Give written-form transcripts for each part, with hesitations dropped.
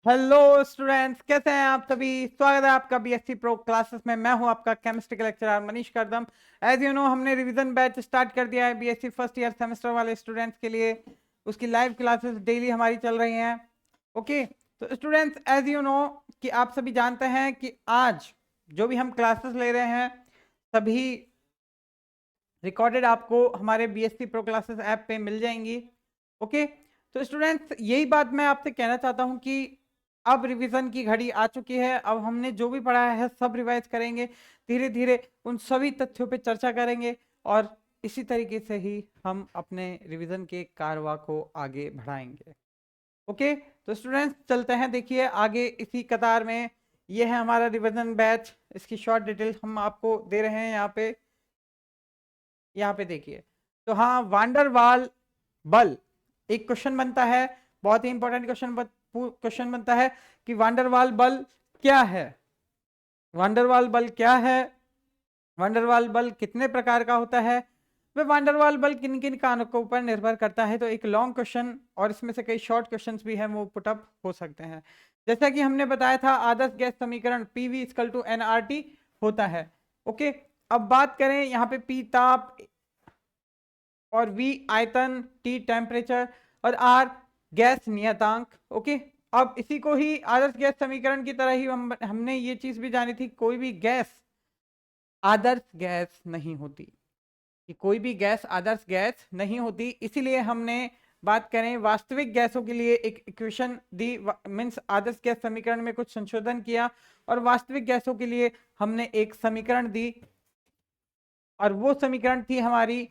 Hello students, कैसे हैं आप सभी। स्वागत है आपका बीएससी प्रो क्लासेस में। मैं हूं आपका केमिस्ट्री का lecturer Manish Kardam. As you know, हमने रिवीजन बैच स्टार्ट कर दिया है बीएससी फर्स्ट ईयर सेमेस्टर वाले स्टूडेंट्स के लिए। उसकी लाइव क्लासेस डेली हमारी चल रही हैं। ओके, तो स्टूडेंट्स, एज यू नो कि आप सभी जानते हैं कि आज जो भी हम क्लासेस ले रहे हैं सभी रिकॉर्डेड आपको हमारे बीएससी प्रो क्लासेस ऐप पे मिल जाएंगी। ओके, तो स्टूडेंट्स, यही बात मैं आपसे कहना चाहता हूं कि अब रिवीजन की घड़ी आ चुकी है। अब हमने जो भी पढ़ा है सब रिवाइज करेंगे, धीरे धीरे उन सभी तथ्यों पे चर्चा करेंगे और इसी तरीके से ही हम अपने रिवीजन के कारवा को आगे बढ़ाएंगे। ओके, तो स्टूडेंट्स चलते हैं, देखिए आगे इसी कतार में। ये है हमारा रिवीजन बैच, इसकी शॉर्ट डिटेल हम आपको दे रहे हैं यहाँ पे देखिए। तो हाँ, वांडरवाल बल एक क्वेश्चन बनता है, बहुत ही इंपॉर्टेंट क्वेश्चन बनता है कि वांडरवाल बल क्या है। वांडरवाल बल क्या है, वांडरवाल बल कितने प्रकार का होता है, वह वांडरवाल बल किन किन कारकों पर निर्भर करता है। तो एक लॉन्ग क्वेश्चन और इसमें से कई शॉर्ट क्वेश्चंस भी हैं, वो पुटअप हो सकते हैं। जैसा कि हमने बताया था, आदर्श गैस समीकरण पीवी इक्वल टू एनआरटी होता है। ओके, अब बात करें यहाँ पे पी ताप और V आयतन, T टेम्परेचर और R गैस नियतांक। ओके, अब इसी को ही आदर्श गैस समीकरण की तरह ही हमने ये चीज भी जानी थी, कोई भी गैस आदर्श गैस नहीं होती, कि कोई भी गैस आदर्श गैस नहीं होती। इसीलिए हमने बात करें वास्तविक गैसों के लिए एक इक्वेशन दी, मीन्स आदर्श गैस समीकरण में कुछ संशोधन किया और वास्तविक गैसों के लिए हमने एक समीकरण दी, और वो समीकरण थी हमारी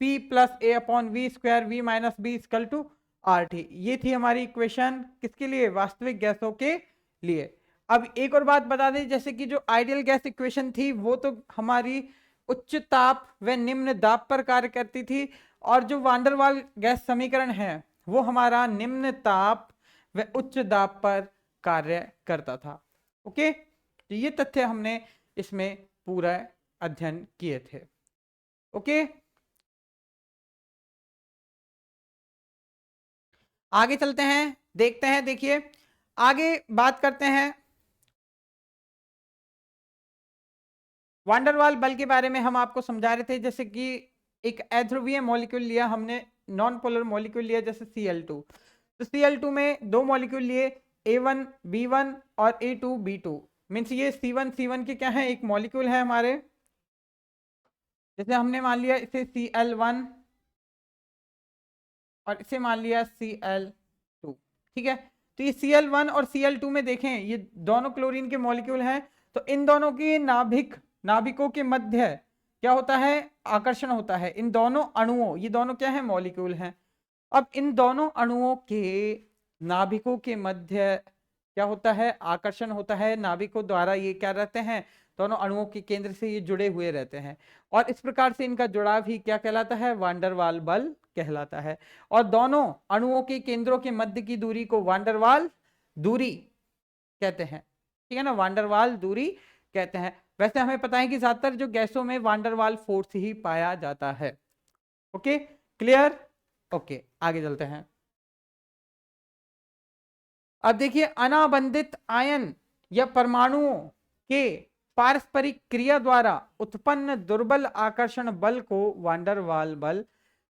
P plus a upon V square V minus B equal to R T. ये थी हमारी इक्वेशन किसके लिए, वास्तविक गैसों के लिए। अब एक और बात बता दें, जैसे कि जो आइडियल गैस इक्वेशन थी वो तो हमारी उच्च ताप व निम्न दाब पर कार्य करती थी, और जो वांडरवाल गैस समीकरण है वो हमारा निम्न ताप व उच्च दाब पर कार्य करता था। ओके, तो ये तथ्य हमने इसमें पूरा अध्ययन किए थे। ओके, आगे चलते हैं, देखते हैं। देखिए आगे बात करते हैं वांडरवाल बल के बारे में। हम आपको समझा रहे थे जैसे कि एक अध्रुवीय मॉलिक्यूल लिया हमने, नॉन पोलर मॉलिक्यूल लिया जैसे Cl2। तो Cl2 में दो मॉलिक्यूल लिए, A1 B1 और A2 B2। मीन्स ये C1 C1 के क्या है, एक मॉलिक्यूल है हमारे। जैसे हमने मान लिया इसे Cl1 और इसे मान लिया Cl2। ठीक है, तो ये Cl1 और Cl2 में देखें, ये दोनों क्लोरीन के मॉलिक्यूल हैं। तो इन दोनों की नाभिकों के मध्य क्या होता है, आकर्षण होता है। इन दोनों अणुओं, ये दोनों क्या है, मॉलिक्यूल हैं। अब इन दोनों अणुओं के नाभिकों के मध्य क्या होता है, आकर्षण होता है। नाभिकों द्वारा ये क्या रहते हैं, दोनों अणुओं के केंद्र से ये जुड़े हुए रहते हैं, और इस प्रकार से इनका जुड़ाव ही क्या कहलाता है, वांडरवाल बल कहलाता है। और दोनों अणुओं के केंद्रों के मध्य की दूरी को वांडरवाल दूरी कहते हैं। ठीक है ना, वांडरवाल दूरी कहते हैं। वैसे हमें पता है कि ज्यादातर जो गैसों में वांडरवाल फोर्स ही पाया जाता है। Okay, clear. ओके, आगे चलते हैं। अब देखिए, अनाबंधित आयन या परमाणुओं के पारस्परिक क्रिया द्वारा उत्पन्न दुर्बल आकर्षण बल को वांडरवाल बल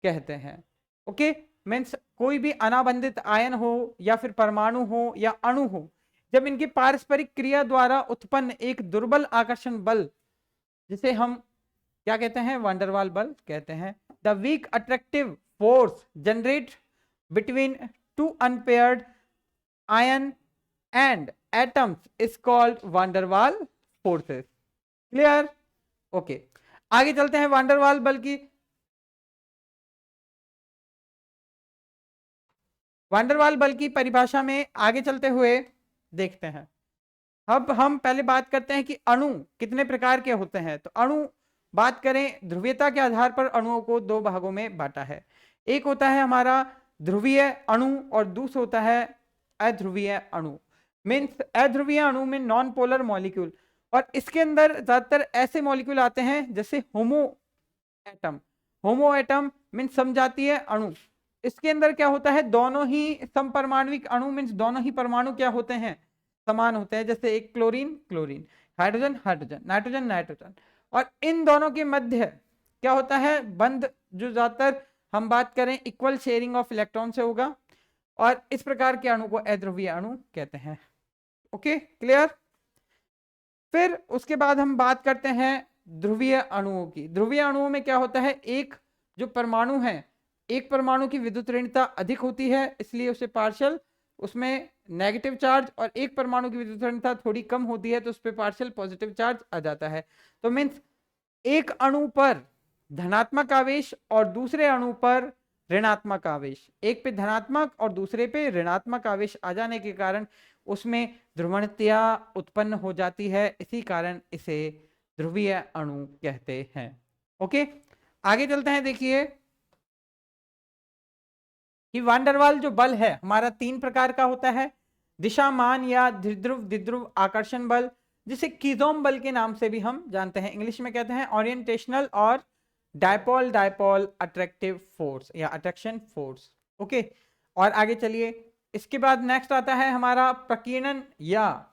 कहते हैं। ओके, मीन्स कोई भी अनाबंधित आयन हो या फिर परमाणु हो या अणु हो, जब इनकी पारस्परिक क्रिया द्वारा उत्पन्न एक दुर्बल आकर्षण बल, जिसे हम क्या कहते हैं, वांडरवाल बल कहते हैं। The weak attractive force generate between two unpaired ion and atoms is called van der Waals forces. Clear. Okay, आगे चलते हैं वांडरवाल बल की। वांडरवाल बल की परिभाषा में आगे चलते हुए देखते हैं। अब हम पहले बात करते हैं कि अणु कितने प्रकार के होते हैं। तो अणु बात करें, ध्रुवीयता के आधार पर अणुओं को दो भागों में बांटा है। एक होता है हमारा ध्रुवीय अणु और दूसरा होता है अध्रुवीय अणु। मीन्स अध्रुवीय अणु में नॉन पोलर मॉलिक्यूल, और इसके अंदर ज्यादातर ऐसे मॉलिक्यूल आते हैं जैसे होमो एटम। होमो एटम मीन्स समझाती है अणु। इसके अंदर क्या होता है, दोनों ही समपरमाणविक अणु मीन्स दोनों ही परमाणु क्या होते हैं, समान होते हैं। जैसे एक chlorine chlorine, hydrogen hydrogen, nitrogen nitrogen. और इन दोनों के मध्य क्या होता है, बंध जो ज्यादातर हम बात करें इक्वल शेयरिंग ऑफ इलेक्ट्रॉन से होगा, और इस प्रकार के अणु को अध्रुवीय अणु कहते हैं। Okay clear. फिर उसके बाद हम बात करते हैं ध्रुवीय अणुओं की। ध्रुवीय अणुओं में क्या होता है, एक जो परमाणु है, एक परमाणु की विद्युत ऋणता अधिक होती है इसलिए उसे पार्शियल, उसमें नेगेटिव चार्ज, और एक परमाणु की विद्युत ऋणता थोड़ी कम होती है तो उस पर पार्शियल पॉजिटिव चार्ज आ जाता है। तो मीन्स एक अणु पर धनात्मक आवेश और दूसरे अणु पर ऋणात्मक आवेश, एक पे धनात्मक और दूसरे पे ऋणात्मक आवेश आ जाने के कारण उसमें ध्रुवणता उत्पन्न हो जाती है, इसी कारण इसे ध्रुवीय अणु कहते हैं। ओके आगे चलते हैं। देखिए कि वांडरवाल जो बल है हमारा 3 प्रकार का होता है, दिशामान या द्विध्रुव द्विध्रुव आकर्षण बल, जिसे कीजोम बल के नाम से भी हम जानते हैं, इंग्लिश में कहते हैं ओरिएंटेशनल और डायपोल डायपोल अट्रैक्टिव फोर्स या अट्रैक्शन फोर्स। ओके और आगे चलिए, इसके बाद नेक्स्ट आता है हमारा प्रकीर्णन या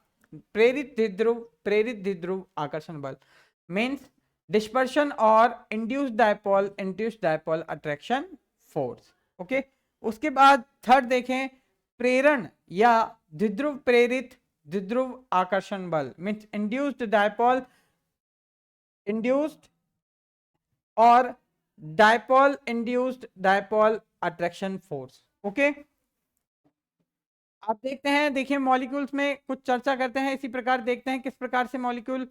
प्रेरित द्विध्रुव आकर्षण बल, मीन्स डिस्पर्शन और induced dipole attraction force. Okay उसके बाद थर्ड देखें, प्रेरण या द्विध्रुव प्रेरित द्विध्रुव आकर्षण बल, मीन्स इंड्यूस्ड और डायपोल अट्रैक्शन फोर्स। ओके आप देखते हैं, देखिए मॉलिक्यूल्स में कुछ चर्चा करते हैं, इसी प्रकार देखते हैं किस प्रकार से मॉलिक्यूल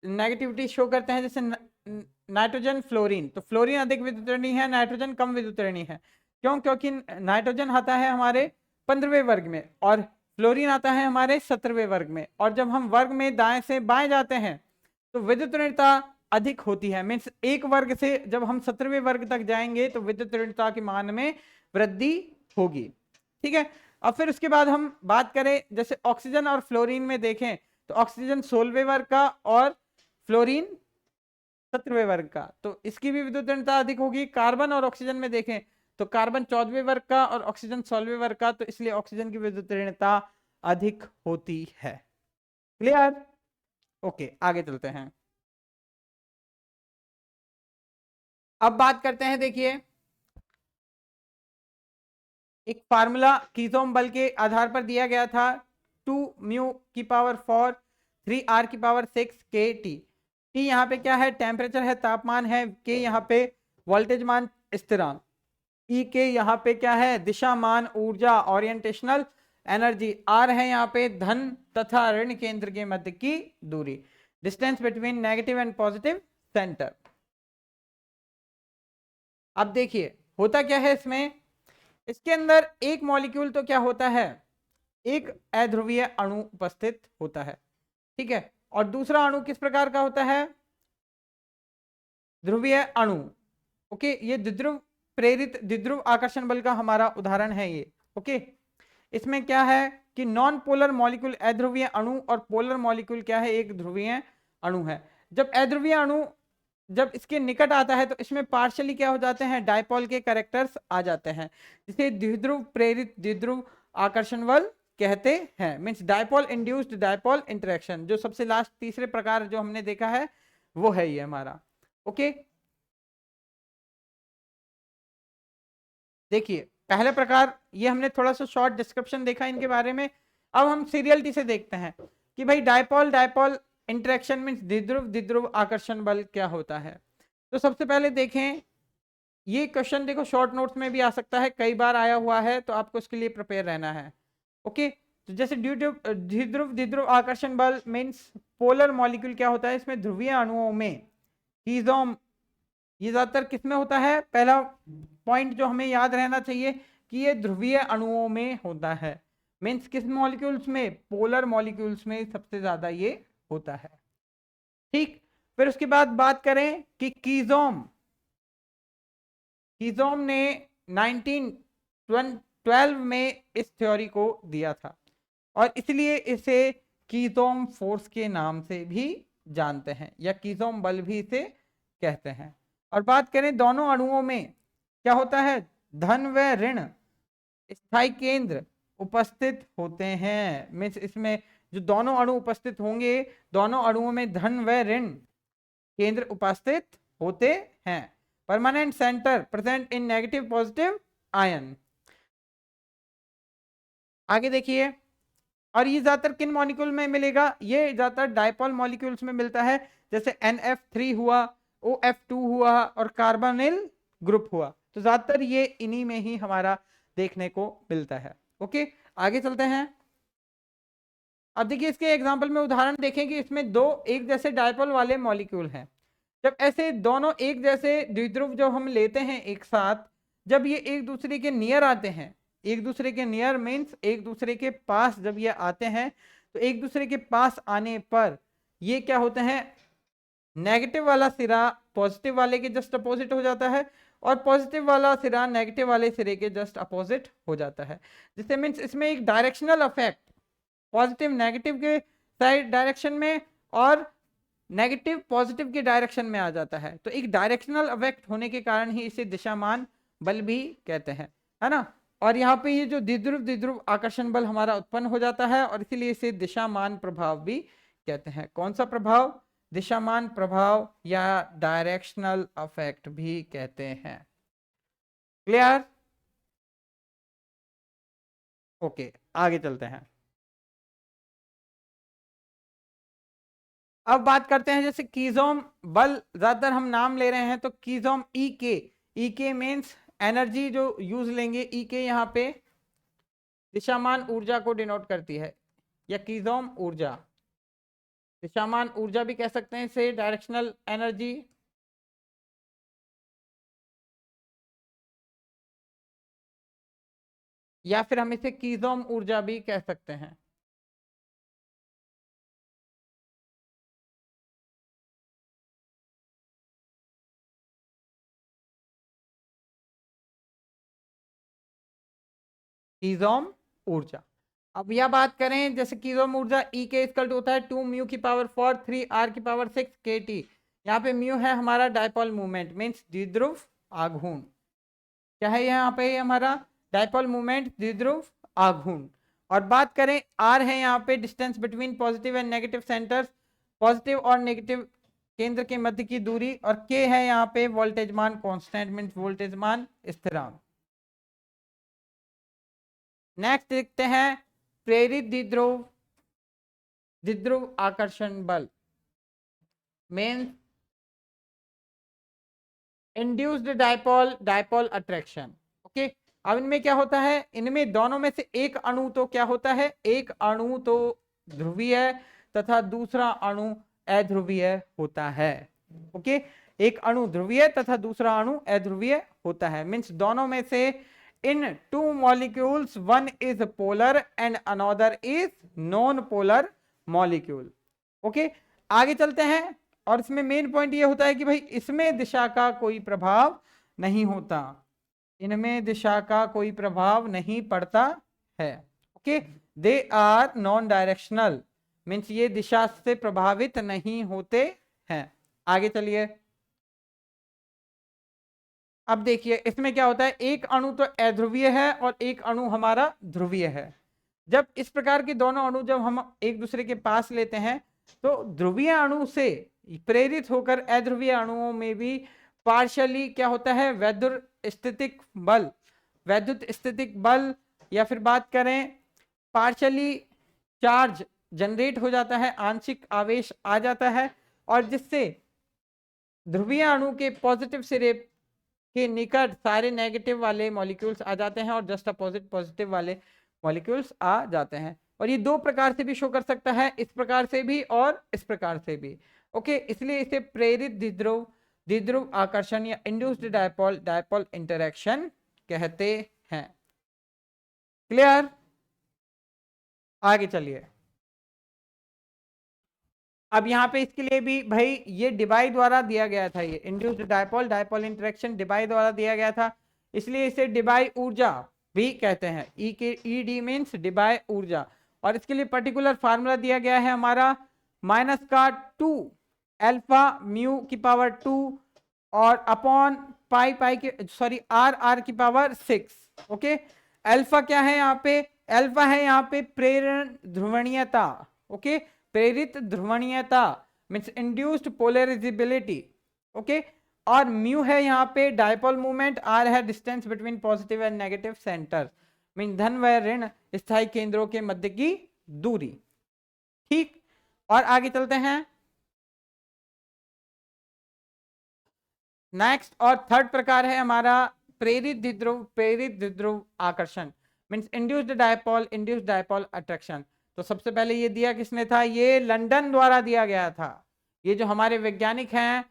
नेगेटिविटी शो करते हैं। जैसे नाइट्रोजन फ्लोरीन, तो फ्लोरीन अधिक विद्युतरणीय है, नाइट्रोजन कम विद्युतरणीय है। क्यों? क्योंकि नाइट्रोजन आता है हमारे 15वें वर्ग में और फ्लोरीन आता है हमारे 17वें वर्ग में, और जब हम वर्ग में दाएं से बाएं जाते हैं तो विद्युतरणीयता अधिक होती है। मीन्स एक वर्ग से जब हम 17वें वर्ग तक जाएंगे तो विद्युतरणीयता के मान में वृद्धि होगी। ठीक है, अब फिर उसके बाद हम बात करें, जैसे ऑक्सीजन और फ्लोरीन में देखें तो ऑक्सीजन 16वें वर्ग का और फ्लोरीन 17वें वर्ग का, तो इसकी भी विद्युतरणीयता अधिक होगी। कार्बन और ऑक्सीजन में देखें तो कार्बन 14वें वर्ग का और ऑक्सीजन 16वें वर्ग का, तो इसलिए ऑक्सीजन की विद्युतरणीयता अधिक होती है। क्लियर? ओके आगे चलते हैं। अब बात करते हैं, देखिए एक फार्मूला कीजोम बल के आधार पर दिया गया था, 2 म्यू की पावर 4 3 आर की पावर 6 के टी। टी यहाँ पे क्या है, टेम्परेचर है, तापमान है, के यहाँ पे वोल्टेज मान स्थिरांक, ई के यहाँ पे क्या है, दिशा मान ऊर्जा ओरिएंटेशनल एनर्जी, आर है यहाँ पे धन तथा ऋण केंद्र के मध्य की दूरी, distance between negative and positive centre. अब देखिए होता क्या है इसमें, इसके अंदर एक मॉलिक्यूल तो क्या होता है, एक अध्रुवीय अणु उपस्थित होता है। ठीक है, और दूसरा अणु किस प्रकार का होता है, ध्रुवीय अणु। ओके ये द्विध्रुव प्रेरित द्विध्रुव आकर्षण बल का हमारा उदाहरण है ये। ओके इसमें क्या है कि नॉन पोलर मॉलिक्यूल अध्रुवीय अणु और पोलर मॉलिक्यूल क्या है, एक ध्रुवीय अणु है। जब अध्रुवीय अणु जब इसके निकट आता है तो इसमें पार्शियली क्या हो जाते हैं, डायपोल के कैरेक्टर्स आ जाते हैं, जिसे द्विध्रुव प्रेरित द्विध्रुव आकर्षण बल कहते हैं। Means dipole induced dipole interaction, जो सबसे लास्ट तीसरे प्रकार जो हमने देखा है वो है ये हमारा। ओके देखिए पहले प्रकार ये हमने थोड़ा सा शॉर्ट डिस्क्रिप्शन देखा इनके बारे में। अब हम सीरियलिटी से देखते हैं कि भाई डायपोल डायपोल इंटरेक्शन मीन्स द्विध्रुव द्विध्रुव आकर्षण बल क्या होता है। तो सबसे पहले देखें, ये क्वेश्चन देखो शॉर्ट नोट्स में भी आ सकता है, कई बार आया हुआ है, तो आपको उसके लिए प्रिपेयर रहना है। ओके तो जैसे द्विध्रुव द्विध्रुव आकर्षण बल मीन्स पोलर मॉलिक्यूल क्या होता है, इसमें ध्रुवीय अणुओं में कीजोम, ये ज्यादातर किसमें होता है, पहला पॉइंट जो हमें याद रहना चाहिए कि ये ध्रुवीय अणुओं में होता है। मीन्स किस मॉलिक्यूल्स में, पोलर मॉलिक्यूल्स में सबसे ज्यादा ये होता है। ठीक, फिर उसके बाद बात करें कि कीजोम ने 1912 में इस थ्योरी को दिया था और इसलिए इसे कीजोम फोर्स के नाम से भी जानते हैं या कीजोम बल भी इसे कहते हैं। और बात करें दोनों अणुओं में क्या होता है, धन व ऋण स्थायी केंद्र उपस्थित होते हैं। मीन्स इसमें जो दोनों अणु उपस्थित होंगे, दोनों अणुओं में धन व ऋण केंद्र उपस्थित होते हैं। Permanent centre present in negative positive ion. आगे देखिए, और ये ज्यादातर किन मॉलिक्यूल में मिलेगा? ये ज्यादातर डायपोल मॉलिक्यूल्स में मिलता है, जैसे NF3 हुआ, OF2 हुआ और कार्बोनिल ग्रुप हुआ। तो ज्यादातर ये इन्हीं में ही हमारा देखने को मिलता है। ओके, आगे चलते हैं। अब देखिए इसके एग्जांपल में उदाहरण देखें कि इसमें दो एक जैसे डायपोल वाले मॉलिक्यूल हैं। जब ऐसे दोनों एक जैसे द्विध्रुव जब हम लेते हैं एक साथ, जब ये एक दूसरे के नियर आते हैं, एक दूसरे के नियर मीन्स एक दूसरे के पास जब ये आते हैं, तो एक दूसरे के पास आने पर ये क्या होते हैं, नेगेटिव वाला सिरा पॉजिटिव वाले के जस्ट अपोजिट हो जाता है और पॉजिटिव वाला सिरा नेगेटिव वाले सिरे के जस्ट अपोजिट हो जाता है। जिससे मीन्स इसमें एक डायरेक्शनल इफेक्ट पॉजिटिव नेगेटिव के साइड डायरेक्शन में और नेगेटिव पॉजिटिव के डायरेक्शन में आ जाता है। तो एक डायरेक्शनल इफेक्ट होने के कारण ही इसे दिशामान बल भी कहते हैं, है ना। और यहाँ पे ये जो द्विध्रुव आकर्षण बल हमारा उत्पन्न हो जाता है और इसीलिए इसे दिशामान प्रभाव भी कहते हैं। कौन सा प्रभाव? दिशामान प्रभाव या डायरेक्शनल इफेक्ट भी कहते हैं। क्लियर? ओके, आगे चलते हैं। अब बात करते हैं जैसे कीजोम बल, ज्यादातर हम नाम ले रहे हैं तो कीजोम ई के मीन्स एनर्जी जो यूज लेंगे, ई के यहाँ पे दिशामान ऊर्जा को डिनोट करती है, या कीजोम ऊर्जा, दिशामान ऊर्जा भी कह सकते हैं इसे, डायरेक्शनल एनर्जी। या फिर हम इसे कीजोम ऊर्जा भी कह सकते हैं। कीजोम ऊर्जा। अब यह बात करें जैसे कीजोम ऊर्जा ई के इक्वल टू होता है 2 म्यू की पावर 4 3 आर की पावर 6 के टी। यहाँ पे म्यू है हमारा डायपोल मूवमेंट मीन्स द्विध्रुव आघूर्ण। क्या है यहाँ पे हमारा डायपोल मूवमेंट, द्विध्रुव आघूर्ण। और बात करें आर है यहाँ पे distance between positive and negative centres, positive और नेगेटिव केंद्र के मध्य की दूरी। और के है यहाँ पे वोल्टेज मान कांस्टेंट मीन्स वोल्टेज मान स्थिरांक। नेक्स्ट देखते हैं प्रेरित द्विध्रुव आकर्षण बल means induced dipole attraction. Okay, अब इनमें क्या होता है, इनमें दोनों में से एक अणु तो क्या होता है, एक अणु तो ध्रुवीय तथा दूसरा अणु अध्रुवीय होता है। ओके, एक अणु ध्रुवीय तथा दूसरा अणु अध्रुवीय होता है। मीन्स दोनों में से in two molecules one is polar and another is non polar molecule। Okay, आगे चलते हैं। और इसमें मेन पॉइंट ये होता है कि भाई इसमें दिशा का कोई प्रभाव नहीं होता, इनमें दिशा का कोई प्रभाव नहीं पड़ता है। Okay, they are non directional means ये दिशा से प्रभावित नहीं होते हैं। आगे चलिए। अब देखिए इसमें क्या होता है, एक अणु तो अध्रुवीय है और एक अणु हमारा ध्रुवीय है। जब इस प्रकार के दोनों अणु जब हम एक दूसरे के पास लेते हैं तो ध्रुवीय अणु से प्रेरित होकर अध्रुवीय अणुओं में भी पार्शियली क्या होता है, वैद्युत स्थितिक बल या फिर बात करें पार्शियली चार्ज जनरेट हो जाता है, आंशिक आवेश आ जाता है। और जिससे ध्रुवीय अणु के पॉजिटिव सिरे के निकट सारे नेगेटिव वाले मॉलिक्यूल्स आ जाते हैं और जस्ट अपोजिट पॉजिटिव वाले मॉलिक्यूल्स आ जाते हैं। और ये दो प्रकार से भी शो कर सकता है, इस प्रकार से भी और इस प्रकार से भी। ओके, इसलिए इसे प्रेरित द्विध्रुव आकर्षण या इंड्यूस्ड डायपोल इंटरेक्शन कहते हैं। क्लियर? आगे चलिए। अब यहाँ पे इसके लिए भी भाई ये डिबाई द्वारा दिया गया था, ये इंड्यूस्ड डायपोल इंटरेक्शन डिबाई द्वारा दिया गया था, इसलिए इसे डिबाई ऊर्जा भी कहते हैं। ई के ई डी मीन्स डिबाई ऊर्जा। और इसके लिए पर्टिकुलर फार्मूला दिया गया है हमारा -2 अल्फा म्यू की पावर 2 और अपॉन पाई पाई के सॉरी आर आर की पावर 6। ओके, अल्फा क्या है यहाँ पे, अल्फा है यहाँ पे प्रेरण ध्रुवणीयता। ओके, प्रेरित ध्रुवणीयता मीन्स इंड्यूस्ड पोलराइजेबिलिटी। ओके, और म्यू है यहाँ पे डायपोल मूवमेंट, आर है distance between positive and negative centre mean धन व ऋण स्थायी केंद्रों के मध्य की दूरी। ठीक, और आगे चलते हैं। नेक्स्ट और थर्ड प्रकार है हमारा प्रेरित द्विध्रुव आकर्षण मीन्स इंड्यूस्ड डायपोल अट्रैक्शन। तो सबसे पहले ये दिया किसने था, ये लंदन द्वारा दिया गया था। ये जो हमारे वैज्ञानिक हैं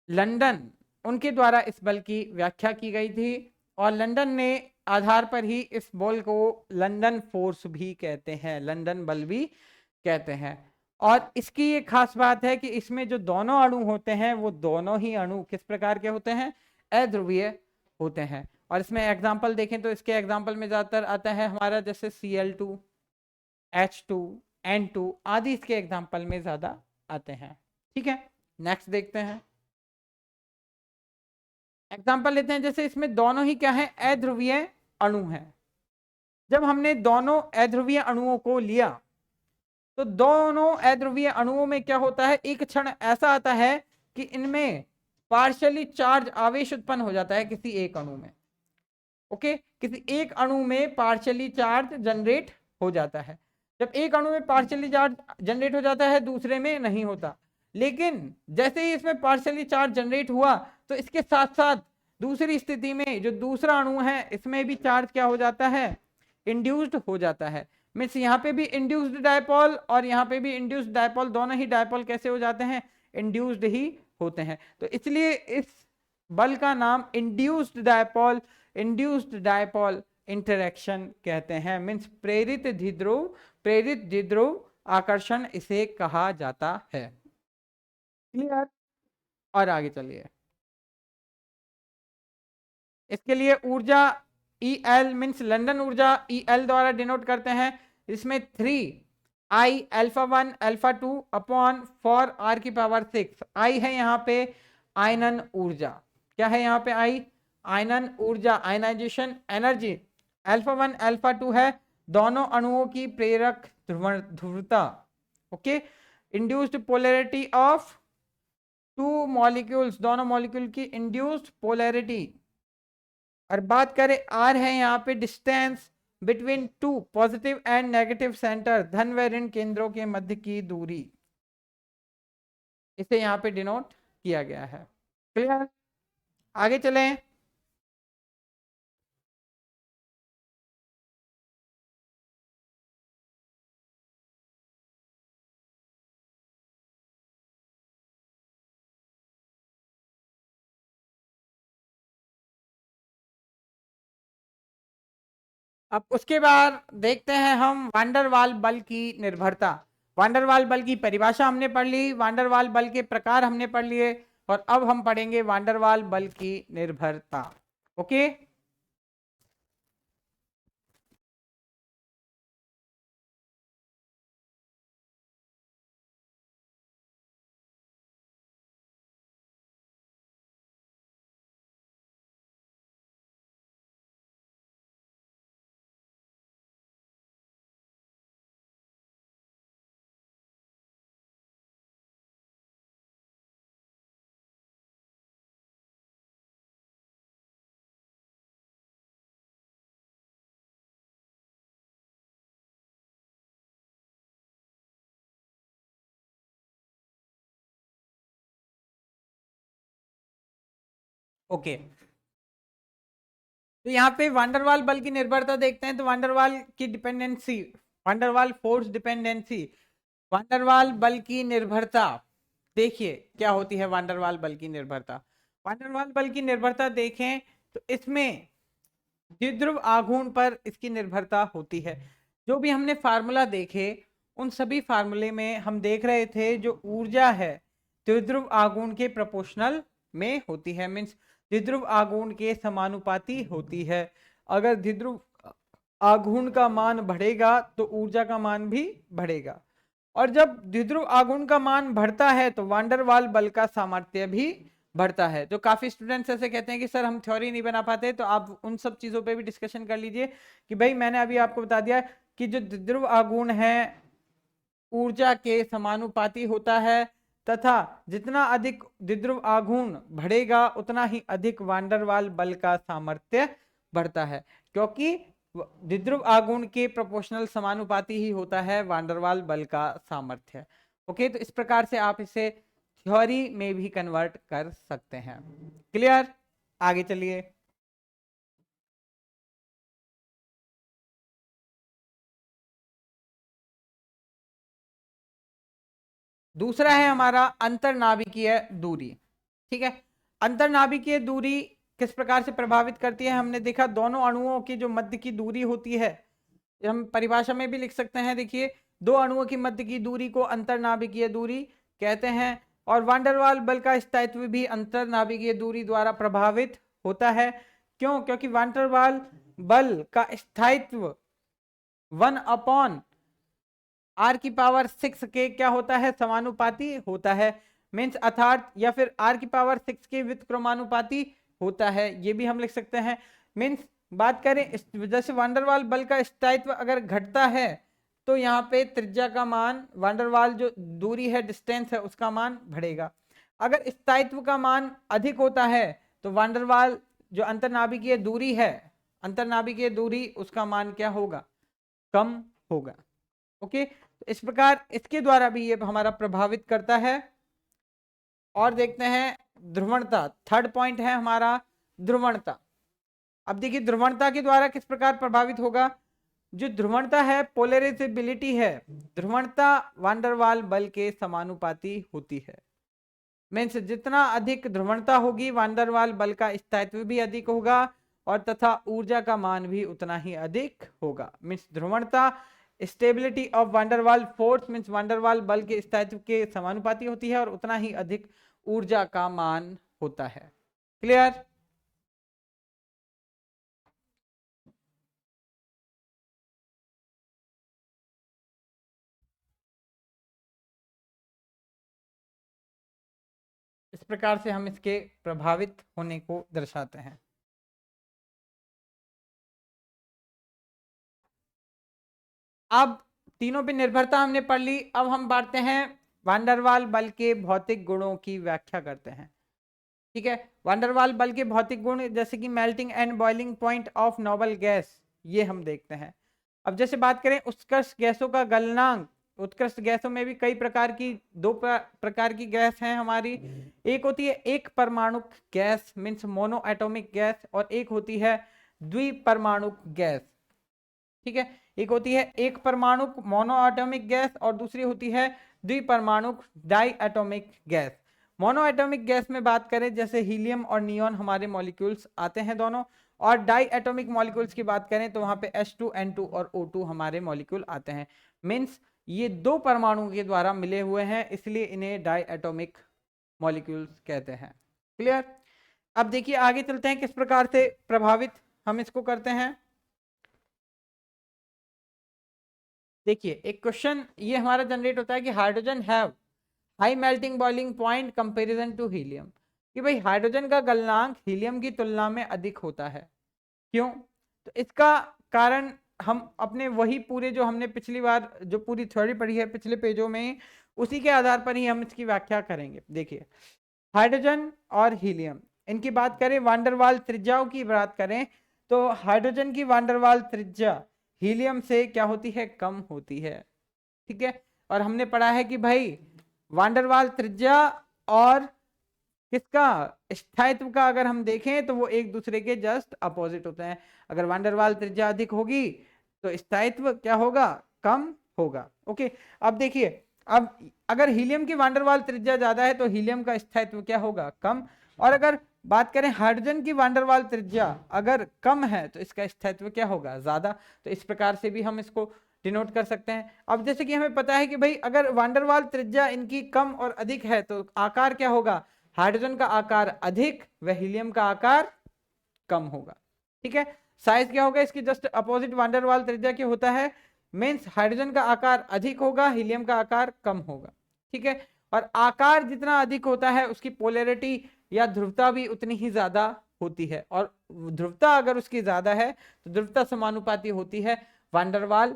लंदन, उनके द्वारा इस बल की व्याख्या की गई थी, और लंदन ने आधार पर ही इस बल को लंदन फोर्स भी कहते हैं, लंदन बल भी कहते हैं। और इसकी एक खास बात है कि इसमें जो दोनों अणु होते हैं वो दोनों ही अणु किस प्रकार के होते हैं, अध्रुवीय होते हैं। और इसमें एग्जांपल देखें तो इसके एग्जांपल में ज्यादातर आता है हमारा जैसे Cl2, H2, N2 आदि इसके एग्जांपल में ज्यादा आते हैं। ठीक है, नेक्स्ट देखते हैं एग्जांपल लेते हैं। जैसे इसमें दोनों ही क्या है, अध्रुवीय अणु हैं। जब हमने दोनों अध्रुवीय अणुओं को लिया तो दोनों अध्रुवीय अणुओं में क्या होता है, एक क्षण ऐसा आता है कि इनमें पार्शियली चार्ज आवेश उत्पन्न हो जाता है किसी एक अणु में। ओके, किसी एक अणु में पार्शियली चार्ज जनरेट हो जाता है। जब एक अणु में पार्शियली चार्ज जनरेट हो जाता है दूसरे में नहीं होता, लेकिन जैसे ही इसमें पार्शियली चार्ज जनरेट हुआ तो इसके साथ साथ दूसरी स्थिति में जो दूसरा अणु है इसमें भी चार्ज क्या हो जाता है, इंड्यूस्ड हो जाता है। मीन्स यहाँ पे भी इंड्यूस्ड डायपोल और यहाँ पे भी इंड्यूस्ड डायपोल, दोनों ही डायपोल कैसे हो जाते हैं, इंड्यूस्ड ही होते हैं। तो इसलिए इस बल का नाम इंड्यूस्ड डायपोल इंटरेक्शन कहते हैं। मीन्स प्रेरित द्विध्रुव आकर्षण इसे कहा जाता है। क्लियर, और आगे चलिए। इसके लिए ऊर्जा EL मीन्स लंदन ऊर्जा EL द्वारा डिनोट करते हैं। इसमें 3I α1 α2 अपॉन 4R की पावर 6। I है यहाँ पे आयनन ऊर्जा, क्या है यहाँ पे I, आयनन ऊर्जा, आयनाइजेशन एनर्जी। α1 α2 है दोनों अणुओं की प्रेरक ध्रुवता। Okay, induced polarity of two molecules, दोनों मॉलिक्यूल की इंड्यूस्ड पोलैरिटी। और बात करें R है यहाँ पे distance between two positive and negative centre, धन व ऋण केंद्रों के मध्य की दूरी, इसे यहाँ पे डिनोट किया गया है। क्लियर, आगे चलें। अब उसके बाद देखते हैं हम वांडरवाल बल की निर्भरता। वांडरवाल बल की परिभाषा हमने पढ़ ली, वांडरवाल बल के प्रकार हमने पढ़ लिए, और अब हम पढ़ेंगे वांडरवाल बल की निर्भरता। ओके, ओके, तो यहाँ पे वांडरवाल बल की निर्भरता देखते हैं। तो वांडरवाल की dependency, van der Waal force dependency, van der Waal बल की निर्भरता देखिए क्या होती है। वांडरवाल बल की निर्भरता, वांडरवाल बल की निर्भरता देखें तो इसमें द्विध्रुव आघूर्ण पर इसकी निर्भरता होती है। जो भी हमने फार्मूला देखे उन सभी फार्मूले में हम देख रहे थे जो ऊर्जा है द्विध्रुव आघूर्ण के प्रोपोर्शनल में होती है, मीन्स द्विध्रुव आघूर्ण के समानुपाती होती है। अगर द्विध्रुव आघूर्ण का मान बढ़ेगा तो ऊर्जा का मान भी बढ़ेगा, और जब द्विध्रुव आघूर्ण का मान बढ़ता है तो वांडरवाल बल का सामर्थ्य भी बढ़ता है। तो काफी स्टूडेंट्स ऐसे कहते हैं कि सर हम थ्योरी नहीं बना पाते, तो आप उन सब चीजों पे भी डिस्कशन कर लीजिए कि भाई मैंने अभी आपको बता दिया कि जो द्विध्रुव आघूर्ण है ऊर्जा के समानुपाती होता है, तथा जितना अधिक द्विध्रुव आघूर्ण बढ़ेगा उतना ही अधिक वान डेर वाल बल का सामर्थ्य बढ़ता है, क्योंकि द्विध्रुव आघूर्ण के प्रोपोर्शनल समानुपाती ही होता है वान डेर वाल बल का सामर्थ्य। ओके, तो इस प्रकार से आप इसे थ्योरी में भी कन्वर्ट कर सकते हैं। क्लियर? आगे चलिए। दूसरा है हमारा अंतरनाभिकीय दूरी। ठीक है, अंतरनाभिकीय दूरी किस प्रकार से प्रभावित करती है? हमने देखा दोनों अणुओं की जो मध्य की दूरी होती है, हम परिभाषा में भी लिख सकते हैं। देखिए, दो अणुओं की मध्य की दूरी को अंतरनाभिकीय दूरी कहते हैं। और वान डेर वाल बल का स्थायित्व भी अंतरनाभिकीय दूरी द्वारा प्रभावित होता है। क्यों? क्योंकि वान डेर वाल बल का स्थायित्व 1/r⁴ के क्या होता है? समानुपाती होता है। मीन्स अर्थात, या फिर r⁴ के व्युत्क्रमानुपाती होता है, ये भी हम लिख सकते हैं। मीन्स बात करें जैसे वान डेर वाल बल का स्थायित्व अगर घटता है तो यहाँ पे त्रिज्या का मान, वान डेर वाल जो दूरी है, डिस्टेंस है, उसका मान बढ़ेगा। अगर स्थायित्व का मान अधिक होता है तो वान डेर वाल जो अंतरनाभिकीय दूरी है, अंतरनाभिकीय दूरी, उसका मान क्या होगा? कम होगा। ओके, तो इस प्रकार इसके द्वारा भी ये हमारा प्रभावित करता है। और देखते हैं ध्रुवणता। थर्ड पॉइंट है हमारा ध्रुवणता। अब देखिए ध्रुवणता के द्वारा किस प्रकार प्रभावित होगा? जो ध्रुवणता है, पोलराइजेबिलिटी है, ध्रुवणता वान डेर वाल बल के समानुपाती होती है। मीन्स जितना अधिक ध्रुवणता होगी, वान डेर वाल बल का स्थायित्व भी अधिक होगा और तथा ऊर्जा का मान भी उतना ही अधिक होगा। मीन्स ध्रुवणता stability of van der Waals force means van der Waals बल के स्थायित्व के समानुपाती होती है और उतना ही अधिक ऊर्जा का मान होता है। क्लियर? इस प्रकार से हम इसके प्रभावित होने को दर्शाते हैं। अब तीनों पे निर्भरता हमने पढ़ ली। अब हम बांटते हैं वान डेर वाल बल के भौतिक गुणों की व्याख्या करते हैं। ठीक है, वान डेर वाल बल के भौतिक गुण जैसे कि melting and boiling point of noble gas, ये हम देखते हैं। अब जैसे बात करें उत्कृष्ट गैसों का गलनांक, उत्कृष्ट गैसों में भी कई प्रकार की, दो प्रकार की गैस हैं हमारी। एक होती है एक परमाणुक gas means mono atomic gas, और एक होती है द्विपरमाणुक गैस। ठीक है, एक होती है एक परमाणुक मोनो एटॉमिक गैस और दूसरी होती है द्विपरमाणुक di atomic gas. Mono atomic gas में बात करें जैसे हीलियम और नियॉन हमारे मॉलिक्यूल्स आते हैं दोनों, और डाई एटॉमिक मॉलिक्यूल्स की बात करें तो वहां पे H2 N2 और O2 हमारे मॉलिक्यूल आते हैं। मीन्स ये दो परमाणुओं के द्वारा मिले हुए हैं, इसलिए इन्हें डाई एटॉमिक मॉलिक्यूल्स कहते हैं। क्लियर? अब देखिए आगे चलते हैं किस प्रकार से प्रभावित हम इसको करते हैं। देखिए एक क्वेश्चन ये हमारा जनरेट होता है कि hydrogen have high melting boiling point comparison to helium, कि भाई हाइड्रोजन का गलनांक हीलियम की तुलना में अधिक होता है। क्यों? तो इसका कारण हम अपने वही पूरे जो हमने पिछली बार जो पूरी थ्योरी पढ़ी है पिछले पेजों में, उसी के आधार पर ही हम इसकी व्याख्या करेंगे। देखिए हाइड्रोजन और हीलियम, इनकी बात करें, वान डेर वाल त्रिज्याओं की बात करें तो हाइड्रोजन की वान डेर वाल त्रिज्या हीलियम से क्या होती है? कम होती है। ठीक है, और हमने पढ़ा है कि भाई वान डेर वाल त्रिज्या और किसका स्थायित्व का अगर हम देखें तो वो एक दूसरे के जस्ट अपोजिट होते हैं। अगर वान डेर वाल त्रिज्या अधिक होगी तो स्थायित्व क्या होगा? कम होगा। ओके, अब देखिए, अब अगर हीलियम की वान डेर वाल त्रिज्या ज्यादा है तो हीलियम का स्थायित्व क्या होगा? कम। और अगर बात करें हाइड्रोजन की वान डेर वाल त्रिज्या अगर कम है तो इसका स्थायित्व क्या होगा? ज्यादा। तो इस प्रकार से भी हम इसको डिनोट कर सकते हैं। अब जैसे कि हमें पता है कि भाई अगर वान डेर वाल त्रिज्या इनकी कम और अधिक है तो आकार क्या होगा? हाइड्रोजन का आकार अधिक व हीलियम का आकार कम होगा। ठीक है, साइज क्या होगा? इसकी जस्ट अपोजिट वान डेर वाल त्रिज्या के होता है। मीन्स हाइड्रोजन का आकार अधिक होगा, हीलियम का आकार कम होगा। ठीक है, और आकार जितना अधिक होता है उसकी पोलैरिटी या ध्रुवता भी उतनी ही ज्यादा होती है। और ध्रुवता अगर उसकी ज्यादा है तो ध्रुवता समानुपाती होती है वांडरवाल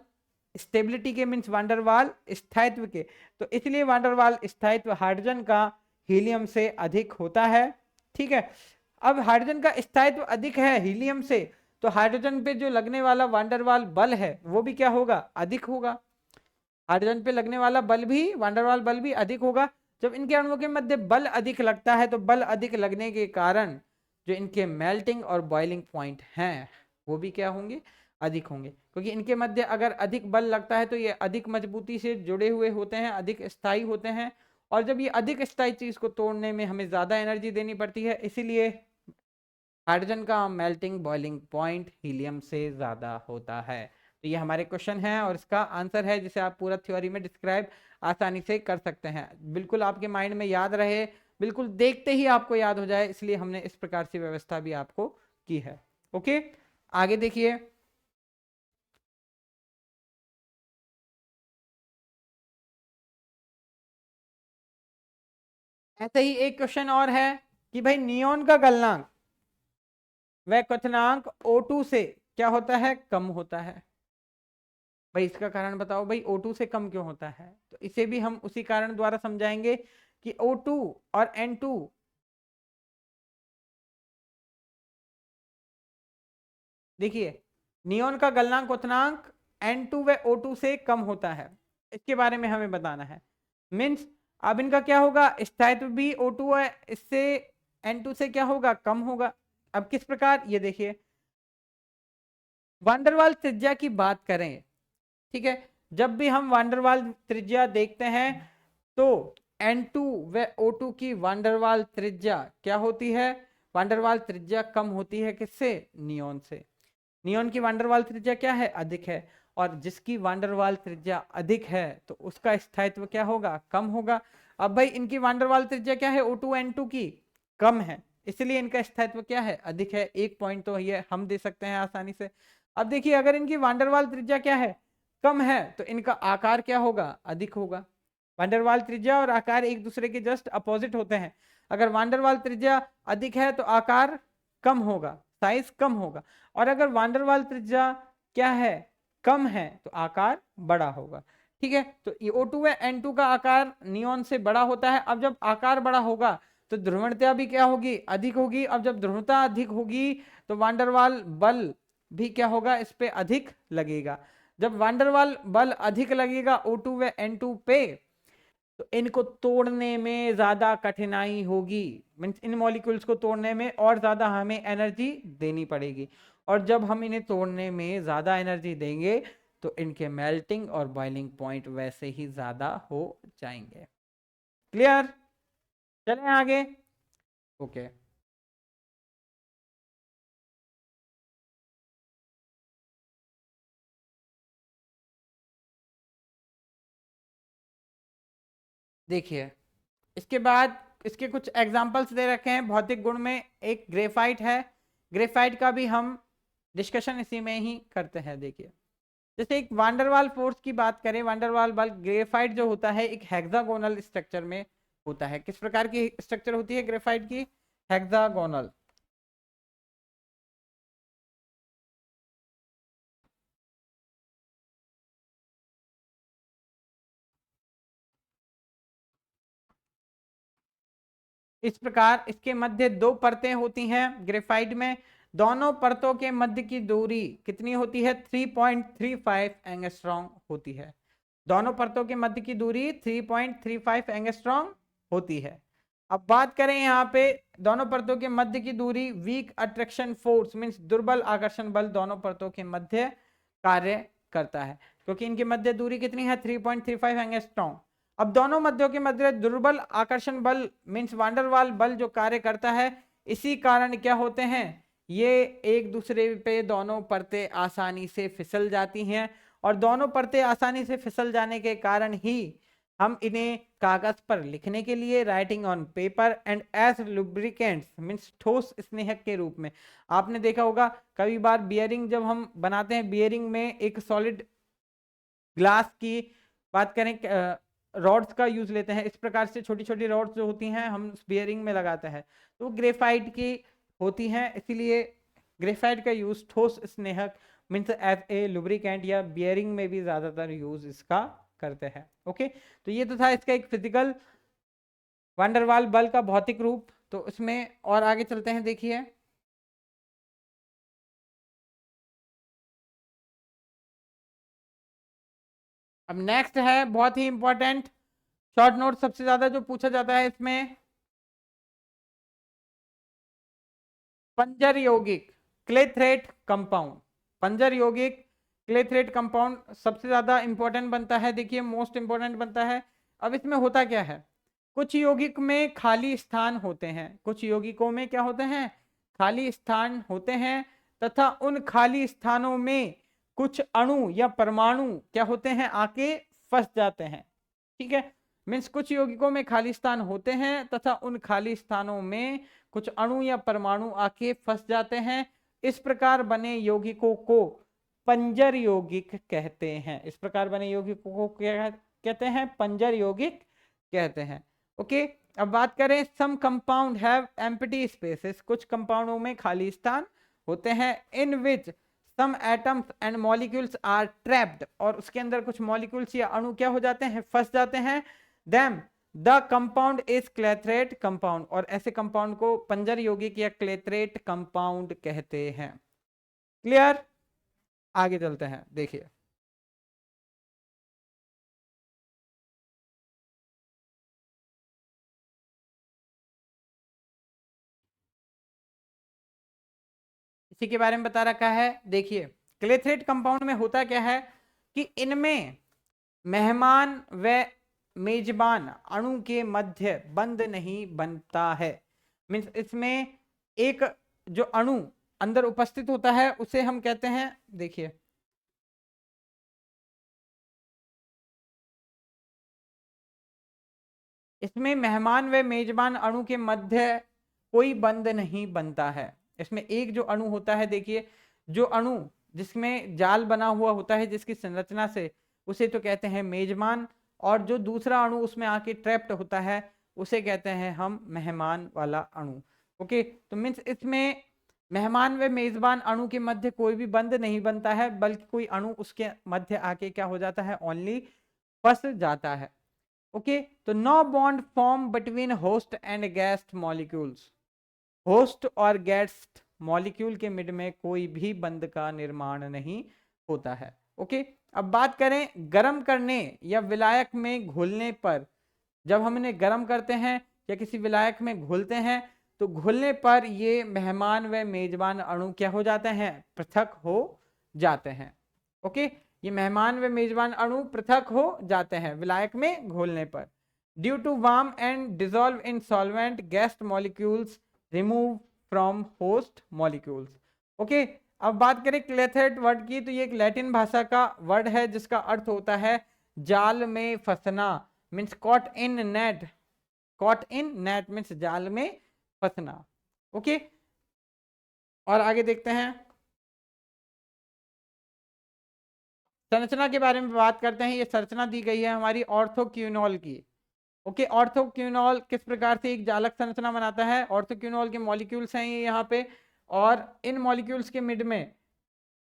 स्टेबिलिटी के, मीन्स वांडरवाल स्थायित्व के। तो इसलिए वांडरवाल स्थायित्व हाइड्रोजन का हीलियम से अधिक होता है। ठीक है, अब हाइड्रोजन का स्थायित्व अधिक है हीलियम से, तो हाइड्रोजन पे जो लगने वाला वांडरवाल बल है वो भी क्या होगा, अधिक होगा। हाइड्रोजन पे लगने वाला बल भी, वांडरवाल बल भी अधिक होगा। जब इनके अणुओं के मध्य बल अधिक लगता है तो बल अधिक लगने के कारण जो इनके मेल्टिंग और बॉइलिंग पॉइंट हैं वो भी क्या होंगे, अधिक होंगे। क्योंकि इनके मध्य अगर अधिक बल लगता है तो ये अधिक मजबूती से जुड़े हुए होते हैं, अधिक स्थायी होते हैं। और जब ये अधिक स्थायी चीज को तोड़ने में हमें ज्यादा एनर्जी देनी पड़ती है, इसीलिए हाइड्रोजन का मेल्टिंग बॉइलिंग पॉइंट हीलियम से ज्यादा होता है। तो ये हमारे क्वेश्चन है और इसका आंसर है, जिसे आप पूरा थ्योरी में डिस्क्राइब आसानी से कर सकते हैं। बिल्कुल आपके माइंड में याद रहे, बिल्कुल देखते ही आपको याद हो जाए, इसलिए हमने इस प्रकार से व्यवस्था भी आपको की है। ओके, आगे देखिए। ऐसे ही एक क्वेश्चन और है कि भाई नियोन का गलनांक वह क्वथनांक O2 से क्या होता है, कम होता है। भाई इसका कारण बताओ, भाई O2 से कम क्यों होता है। तो इसे भी हम उसी कारण द्वारा समझाएंगे कि O2 और N2 देखिए, नियोन का गलनांक क्वथनांक N2 व O2 से कम होता है, इसके बारे में हमें बताना है। मीन्स अब इनका क्या होगा, स्थायित्व भी O2 है, इससे N2 से क्या होगा, कम होगा। अब किस प्रकार, ये देखिए, वांडरवाल त्रिज्या की बात करें, ठीक है, जब भी हम वांडरवाल त्रिज्या देखते हैं तो N2 व O2 की वांडरवाल त्रिज्या क्या होती है, वांडरवाल त्रिज्या कम होती है किससे, नियोन से। नियोन की वांडरवाल त्रिज्या क्या है, अधिक है। और जिसकी वांडरवाल त्रिज्या अधिक है तो उसका स्थायित्व क्या होगा, कम होगा। अब भाई इनकी वांडरवाल त्रिज्या क्या है, O2 N2 की कम है, इसलिए इनका स्थायित्व क्या है, अधिक है। एक पॉइंट तो ये हम दे सकते हैं आसानी से। अब देखिए, अगर इनकी वांडरवाल त्रिज्या क्या है, कम है, तो इनका आकार क्या होगा, अधिक होगा। वांडरवाल त्रिज्या और आकार एक दूसरे के जस्ट अपोजिट होते हैं। अगर वांडरवाल त्रिज्या अधिक है तो आकार कम होगा, साइज कम होगा। और अगर वांडरवाल त्रिज्या क्या है, कम है, तो आकार बड़ा होगा। ठीक है, तो O2 व N2 का आकार नियोन से बड़ा होता है। अब जब आकार बड़ा होगा तो ध्रुवणता भी क्या होगी, अधिक होगी। अब जब ध्रुवणता अधिक होगी तो वांडरवाल बल भी क्या होगा, इस पे अधिक लगेगा। जब वांडरवाल बल अधिक लगेगा O2 व N2 पे, तो इनको तोड़ने में ज्यादा कठिनाई होगी। मीन्स इन मॉलिक्यूल्स को तोड़ने में और ज्यादा हमें एनर्जी देनी पड़ेगी। और जब हम इन्हें तोड़ने में ज्यादा एनर्जी देंगे तो इनके मेल्टिंग और बॉइलिंग पॉइंट वैसे ही ज्यादा हो जाएंगे। क्लियर, चलें आगे। ओके, देखिए इसके बाद इसके कुछ एग्जाम्पल्स दे रखे हैं भौतिक गुण में। एक ग्रेफाइट है, ग्रेफाइट का भी हम डिस्कशन इसी में ही करते हैं। देखिए, जैसे एक वांडरवाल फोर्स की बात करें, वांडरवाल बल, ग्रेफाइट जो होता है एक हेक्सागोनल स्ट्रक्चर में होता है। किस प्रकार की स्ट्रक्चर होती है ग्रेफाइट की, हेक्सागोनल। इस प्रकार इसके मध्य दो परतें होती हैं ग्रेफाइट में। दोनों परतों के मध्य की दूरी कितनी होती है, 3.35 एंगस्ट्रॉम होती है। दोनों परतों के मध्य की दूरी 3.35 एंगस्ट्रॉम होती है। अब बात करें यहाँ पे दोनों परतों के मध्य की दूरी, वीक अट्रैक्शन फोर्स मींस दुर्बल आकर्षण बल दोनों परतों के मध्य कार्य करता है। क्योंकि इनके मध्य दूरी कितनी है, 3.35 एंगस्ट्रॉम। अब दोनों मध्यों के मध्य दुर्बल आकर्षण बल मींस वांडरवाल बल जो कार्य करता है, इसी कारण क्या होते हैं, ये एक दूसरे पे दोनों परतें आसानी से फिसल जाती हैं। और दोनों परतें आसानी से फिसल जाने के कारण ही हम इन्हें कागज पर लिखने के लिए, writing on paper and as lubricants means ठोस स्नेहक के रूप में, आपने देखा होगा कई बार बियरिंग जब हम बनाते हैं, बियरिंग में एक सॉलिड ग्लास की बात करें, रॉड्स का यूज लेते हैं। इस प्रकार से छोटी छोटी रॉड्स जो होती हैं हम बियरिंग में लगाते हैं, तो ग्रेफाइट की होती हैं, इसीलिए ग्रेफाइट का यूज ठोस स्नेहक मीन्स एज ए लुब्रिकेंट या बियरिंग में भी ज्यादातर यूज इसका करते हैं। ओके, तो ये तो था इसका एक फिजिकल वांडरवाल बल का भौतिक रूप। तो इसमें और आगे चलते हैं, देखिए अब नेक्स्ट है बहुत ही इंपॉर्टेंट शॉर्ट नोट, सबसे ज्यादा जो पूछा जाता है इसमें, पंजर यौगिक क्लेथरेट कंपाउंड। पंजर यौगिक क्लेथरेट कंपाउंड सबसे ज्यादा इंपॉर्टेंट बनता है, देखिए मोस्ट इंपॉर्टेंट बनता है। अब इसमें होता क्या है, कुछ यौगिक में खाली स्थान होते हैं, कुछ यौगिकों में क्या होते हैं, खाली स्थान होते हैं, तथा उन खाली स्थानों में कुछ अणु या परमाणु क्या होते हैं, आके फंस जाते हैं। ठीक है, मीन्स कुछ यौगिकों में खाली स्थान होते हैं तथा उन खाली स्थानों में कुछ अणु या परमाणु आके फंस जाते हैं। इस प्रकार बने यौगिकों को पंजर यौगिक कहते हैं। इस प्रकार बने यौगिकों को क्या कहते हैं, पंजर यौगिक कहते हैं। ओके, अब बात करें some compound have empty spaces, कुछ कंपाउंडों में खाली स्थान होते हैं, in which some atoms and molecules are trapped, और उसके अंदर कुछ मॉलिक्यूल्स या अणु क्या हो जाते हैं, फंस जाते हैं। Them the compound is clathrate compound, और ऐसे कंपाउंड को पंजर यौगिक या क्लेथरेट कंपाउंड कहते हैं। क्लियर, आगे चलते हैं, देखिए इसी के बारे में बता रखा है। देखिए क्लेथरेट कंपाउंड में होता क्या है कि इनमें मेहमान व मेजबान अणु के मध्य बंध नहीं बनता है। मीन्स इसमें एक जो अणु अंदर उपस्थित होता है उसे हम कहते हैं, देखिए इसमें मेहमान व मेजबान अणु के मध्य कोई बंध नहीं बनता है। इसमें एक जो अणु होता है, देखिए जो अणु जिसमें जाल बना हुआ होता है जिसकी संरचना से, उसे तो कहते हैं मेजबान, और जो दूसरा अणु उसमें आके ट्रैप्ड होता है उसे कहते हैं हम मेहमान वाला अणु। ओके, तो मीन्स इसमें मेहमान व मेजबान अणु के मध्य कोई भी बंध नहीं बनता है, बल्कि कोई अणु उसके मध्य आके क्या हो जाता है, ओनली फंस जाता है। ओके, तो no bond form between host and guest molecules, host और गेस्ट मॉलिक्यूल के मिड में कोई भी बंध का निर्माण नहीं होता है। ओके, अब बात करें गर्म करने या विलायक में घुलने पर, जब हम इन्हें गर्म करते हैं या किसी विलायक में घुलते हैं तो घुलने पर ये मेहमान व मेजबान अणु क्या हो जाते हैं, पृथक हो जाते हैं। ओके, ये मेहमान व मेजबान अणु पृथक हो जाते हैं विलायक में घोलने पर। Due to warm and dissolve in solvent guest molecules remove from host molecules. Okay, अब बात करें क्लेथरेट वर्ड की, तो ये एक लैटिन भाषा का वर्ड है जिसका अर्थ होता है जाल में फंसना, means caught in net, caught in net means जाल में फंसना। ओके, और आगे देखते हैं, संरचना के बारे में बात करते हैं। ये संरचना दी गई है हमारी ऑर्थोक्यूनॉल की। ओके, ऑर्थोक्यूनॉल किस प्रकार से एक जालक संरचना बनाता है, ऑर्थोक्यूनॉल के मॉलिक्यूल्स हैं ये यहाँ पे, और इन मॉलिक्यूल्स के मिड में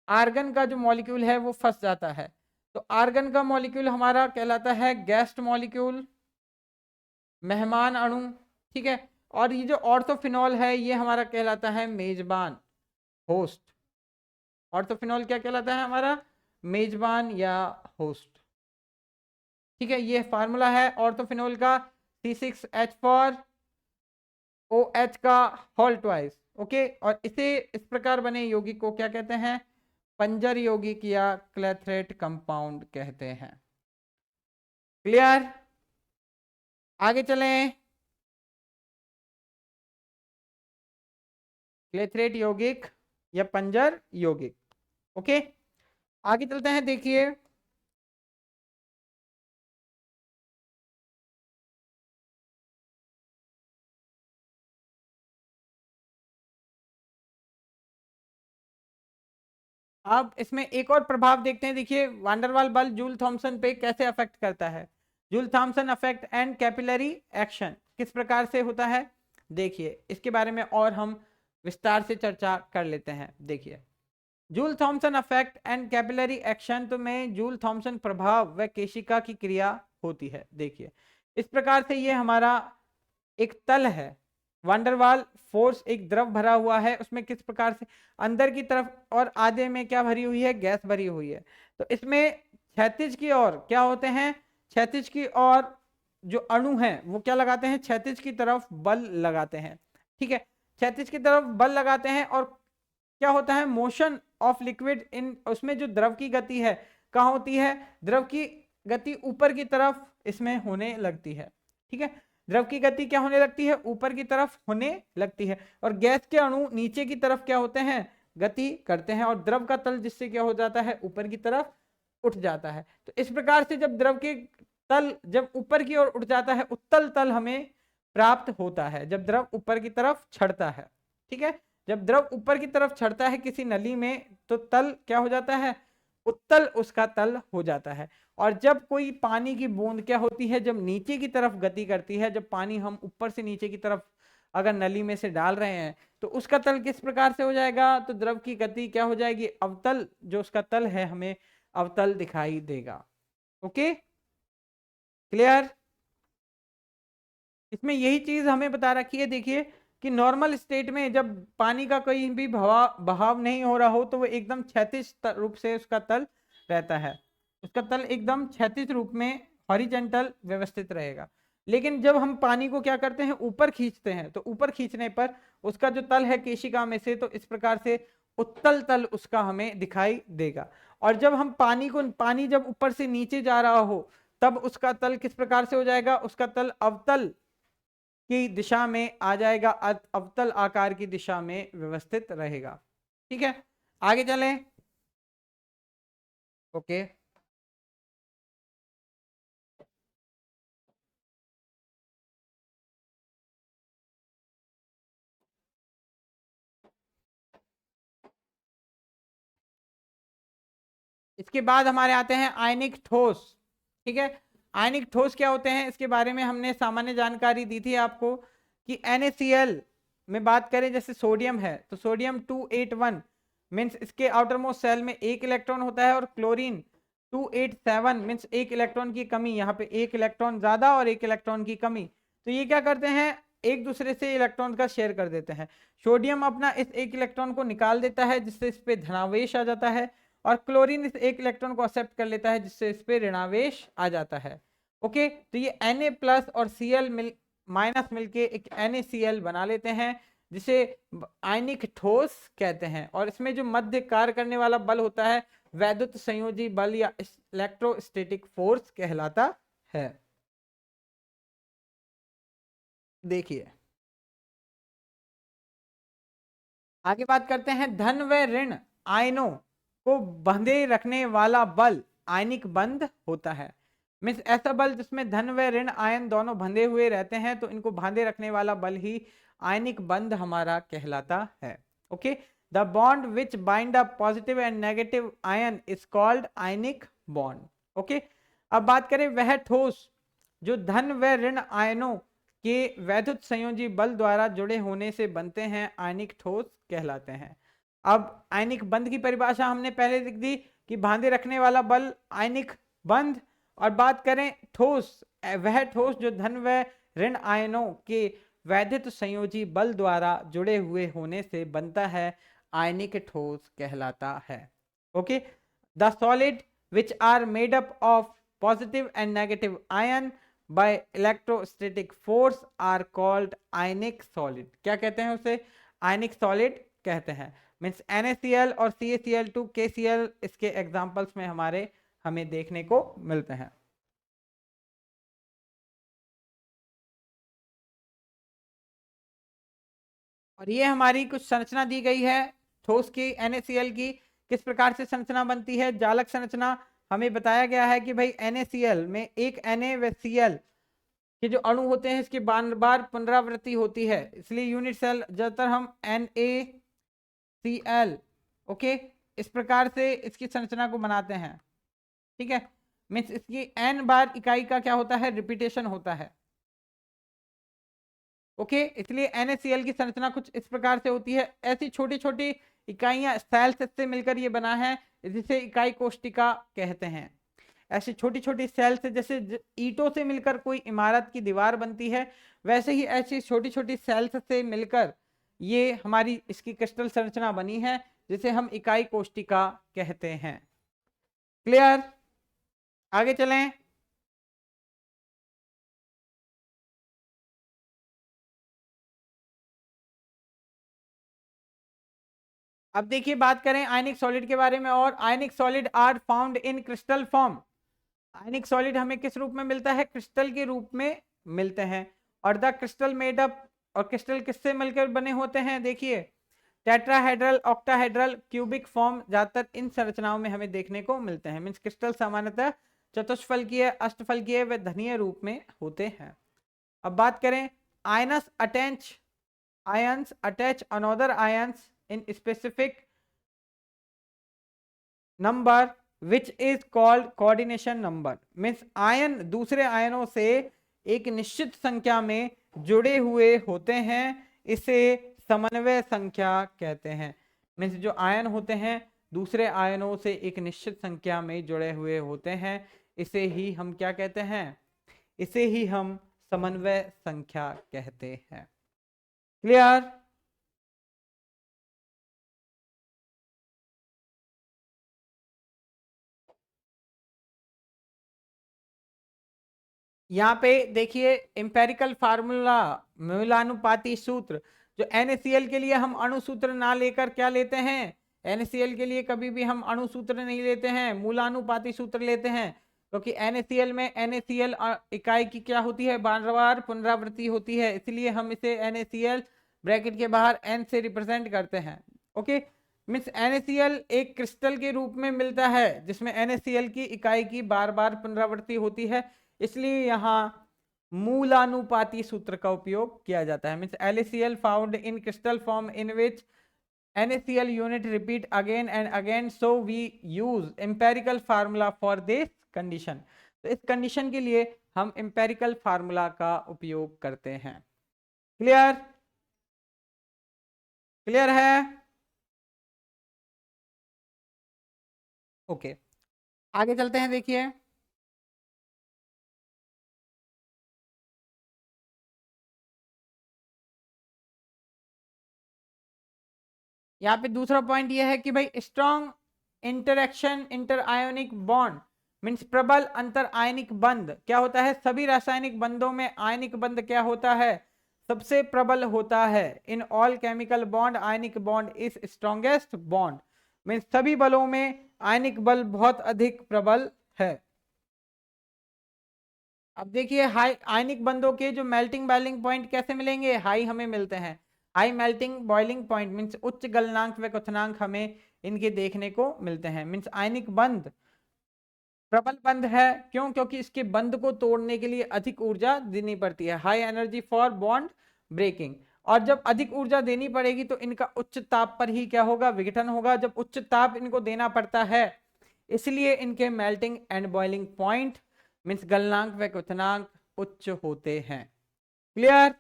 आर्गन का जो मॉलिक्यूल है वो फंस जाता है। तो आर्गन का मॉलिक्यूल हमारा कहलाता है गेस्ट मॉलिक्यूल, मेहमान अणु। ठीक है, और ये जो ऑर्थोफिनॉल है ये हमारा कहलाता है मेजबान, होस्ट। ऑर्थोफिनॉल क्या कहलाता है हमारा, मेजबान या होस्ट। ठीक है, ये फार्मूला है ऑर्थोफिनॉल का, C6H4OH का होल ट्वाइस। ओके, और इसे इस प्रकार बने यौगिक को क्या कहते हैं, पंजर यौगिक या क्लेथरेट कंपाउंड कहते हैं। क्लियर, आगे चलें, क्लेथरेट यौगिक या पंजर यौगिक। ओके, आगे चलते हैं, देखिए अब इसमें एक और प्रभाव देखते हैं। देखिए वांडरवाल बल जूल थॉमसन पे कैसे अफेक्ट करता है। Joule Thomson effect and capillary action किस प्रकार से होता है, देखिए इसके बारे में और हम विस्तार से चर्चा कर लेते हैं। देखिए Joule Thomson effect and capillary action, तो में जूल थॉमसन प्रभाव व केशिका की क्रिया होती है। देखिए इस प्रकार से ये हमारा एक तल है, वांडरवाल फोर्स एक द्रव भरा हुआ है, उसमें किस प्रकार से अंदर की तरफ और आधे में क्या भरी हुई है, गैस भरी हुई है। तो इसमें क्षैतिज की ओर क्या होते हैं, क्षैतिज की ओर जो अणु हैं वो क्या लगाते हैं, क्षैतिज की तरफ बल लगाते हैं। ठीक है, क्षैतिज की तरफ बल लगाते हैं और क्या होता है, मोशन ऑफ लिक्विड इन, उसमें जो द्रव की गति है कहाँ होती है, द्रव की गति ऊपर की तरफ इसमें होने लगती है। ठीक है, द्रव की गति क्या होने लगती है, ऊपर की तरफ होने लगती है, और गैस के अणु नीचे की तरफ क्या होते हैं, गति करते हैं, और द्रव का तल जिससे क्या हो जाता है, ऊपर की तरफ उठ जाता है। तो इस प्रकार से जब द्रव के तल जब ऊपर की ओर उठ जाता है, उत्तल तल हमें प्राप्त होता है जब द्रव ऊपर की तरफ चढ़ता है। ठीक है, जब द्रव ऊपर की तरफ चढ़ता है किसी नली में तो तल क्या हो जाता है, उत्तल उसका तल हो जाता है। और जब कोई पानी की बूंद क्या होती है, जब नीचे की तरफ गति करती है, जब पानी हम ऊपर से नीचे की तरफ अगर नली में से डाल रहे हैं तो उसका तल किस प्रकार से हो जाएगा, तो द्रव की गति क्या हो जाएगी, अवतल, जो उसका तल है हमें अवतल दिखाई देगा। Okay, clear. इसमें यही चीज हमें बता रखी है। देखिए कि नॉर्मल स्टेट में जब पानी का कोई भी बहाव नहीं हो रहा हो तो वो एकदम क्षैतिज रूप से उसका तल रहता है, उसका तल एकदम क्षैतिज रूप में हॉरिजेंटल व्यवस्थित रहेगा। लेकिन जब हम पानी को क्या करते हैं, ऊपर खींचते हैं, तो ऊपर खींचने पर उसका जो तल है केशिका में से, तो इस प्रकार से उत्तल तल उसका हमें दिखाई देगा। और जब हम पानी जब ऊपर से नीचे जा रहा हो तब उसका तल किस प्रकार से हो जाएगा, उसका तल अवतल की दिशा में आ जाएगा, अवतल आकार की दिशा में व्यवस्थित रहेगा। ठीक है, आगे चलें। ओके, इसके बाद हमारे आते हैं आयनिक ठोस। ठीक है, आयनिक ठोस क्या होते हैं, इसके बारे में हमने सामान्य जानकारी दी थी आपको कि NaCl में बात करें, जैसे सोडियम है तो सोडियम 281 मीन्स इसके आउटर मोस्ट सेल में एक इलेक्ट्रॉन होता है, और क्लोरीन 287 मीन्स एक इलेक्ट्रॉन की कमी, यहाँ पे एक इलेक्ट्रॉन ज्यादा और एक इलेक्ट्रॉन की कमी। तो ये क्या करते हैं, एक दूसरे से इलेक्ट्रॉन का शेयर कर देते हैं। सोडियम अपना इस एक इलेक्ट्रॉन को निकाल देता है जिससे इस पे धनावेश आ जाता है, और क्लोरीन इस एक इलेक्ट्रॉन को एक्सेप्ट कर लेता है जिससे इस पे ऋणावेश आ जाता है। ओके, तो ये Na+ और Cl माइनस मिलके एक NaCl बना लेते हैं जिसे आयनिक ठोस कहते हैं। और इसमें जो मध्य कार्य करने वाला बल होता है वैद्युत संयोजी बल या इलेक्ट्रोस्टैटिक फोर्स कहलाता है। देखिए आगे बात करते हैं, धन व ऋण आयनों को बंधे रखने वाला बल आयनिक बंध होता है। मीन्स ऐसा बल जिसमें धन व ऋण आयन दोनों बंधे हुए रहते हैं, तो इनको बांधे रखने वाला बल ही आयनिक बंध हमारा कहलाता है। Okay, the bond which bind a positive and negative ion is called ionic bond. Okay, अब बात करें वह ठोस जो धन व ऋण आयनों के वैद्युत संयोजी बल द्वारा जुड़े होने से बनते हैं, आयनिक ठोस कहलाते हैं। अब आयनिक बंध की परिभाषा हमने पहले लिख दी कि बांधे रखने वाला बल आयनिक बंध। और बात करें ठोस, वह ठोस जो धन व ऋण आयनों के वैद्युत संयोजी बल द्वारा जुड़े हुए होने से बनता है, आयनिक ठोस कहलाता है। Okay, the solid which are made up of positive and negative ion by electrostatic force are called ionic solid। क्या कहते हैं उसे, ionic solid कहते हैं। मीन्स NaCl और CaCl2 KCl इसके एग्जांपल्स में हमें देखने को मिलते हैं। और ये हमारी कुछ संरचना दी गई है ठोस की, NaCl की किस प्रकार से संरचना बनती है। जालक संरचना हमें बताया गया है कि भाई NaCl में एक Na व Cl के जो अणु होते हैं इसकी बार बार पुनरावृत्ति होती है, इसलिए यूनिट सेल ज्यादातर हम NaCl ओके इस प्रकार से इसकी संरचना को बनाते हैं। ठीक है, मीन्स इसकी n बार इकाई का क्या होता है, रिपीटेशन होता है। ओके इसलिए NaCl की संरचना कुछ इस प्रकार से होती है। ऐसी छोटी छोटी इकाइयां सेल्स से मिलकर ये बना है, जिसे इकाई कोष्टिका कहते हैं। ऐसी छोटी छोटी सेल्स जैसे ईंटों से मिलकर कोई इमारत की दीवार बनती है, वैसे ही ऐसी छोटी छोटी सेल्स से मिलकर ये हमारी इसकी क्रिस्टल संरचना बनी है, जिसे हम इकाई कोष्टिका कहते हैं। क्लियर? आगे चलें। अब देखिए बात करें आयनिक सॉलिड के बारे में, और आयनिक solid are found in crystal form. आयनिक सॉलिड हमें किस रूप में मिलता है, क्रिस्टल के रूप में मिलते हैं। और द क्रिस्टल मेड अप, और क्रिस्टल किससे मिलकर बने होते हैं, देखिए टेट्राहेड्रल, ऑक्टाहेड्रल, क्यूबिक फॉर्म ज्यादातर इन संरचनाओं में हमें देखने को मिलते हैं। मींस क्रिस्टल सामान्यतः चतुष्फलकीय, अष्टफलकीय व धनीय रूप में होते हैं। अब बात करें ions attach another ions in specific number which is called coordination number। Means ion दूसरे आयनों से एक निश्चित संख्या में जुड़े हुए होते हैं, इसे समन्वय संख्या कहते हैं। मीन्स जो आयन होते हैं दूसरे आयनों से एक निश्चित संख्या में जुड़े हुए होते हैं, इसे ही हम क्या कहते हैं, इसे ही हम समन्वय संख्या कहते हैं। क्लियर? यहाँ पे देखिए इंपेरिकल फार्मूला, मूलानुपाती सूत्र, जो NaCl के लिए हम अणु सूत्र ना लेकर क्या लेते हैं, NaCl के लिए कभी भी हम अणु सूत्र नहीं लेते हैं, मूलानुपाती सूत्र लेते हैं। क्योंकि NaCl में NaCl इकाई की क्या होती है, बार बार पुनरावृत्ति होती है, इसलिए हम इसे NaCl ब्रैकेट के बाहर n से रिप्रेजेंट करते हैं। ओके मीन्स NaCl एक क्रिस्टल के रूप में मिलता है जिसमें NaCl की इकाई की बार बार पुनरावृत्ति होती है, इसलिए यहाँ मूलानुपाती सूत्र का उपयोग किया जाता है। Means LaCl found in crystal form in which NaCl unit repeat again and again, so we use empirical formula for this condition. तो इस कंडीशन के लिए हम एम्पेरिकल फार्मूला का उपयोग करते हैं। क्लियर? क्लियर है? ओके आगे चलते हैं। देखिए यहाँ पे दूसरा पॉइंट ये है कि भाई strong interaction, inter ionic bond means प्रबल अंतर आयनिक बंध क्या होता है, सभी रासायनिक बंधों में आयनिक बंध क्या होता है, सबसे प्रबल होता है। In all chemical bond ionic bond is strongest bond. Means सभी बलों में आयनिक बल बहुत अधिक प्रबल है। अब देखिए हाई आयनिक बंधों के जो मेल्टिंग बॉइलिंग पॉइंट कैसे मिलेंगे, हाई हमें मिलते हैं। High melting boiling point means उच्च गलनांक व क्वथनांक हमें इनके देखने को मिलते हैं। मीन्स आयनिक बंध प्रबल बंध है, क्यों, क्योंकि इसके बंध को तोड़ने के लिए अधिक ऊर्जा देनी पड़ती है, high energy for bond breaking. और जब अधिक ऊर्जा देनी पड़ेगी तो इनका उच्च ताप पर ही क्या होगा, विघटन होगा। जब उच्च ताप इनको देना पड़ता है, इसलिए इनके melting and boiling point means गलनांक व क्वथनांक उच्च होते हैं। क्लियर?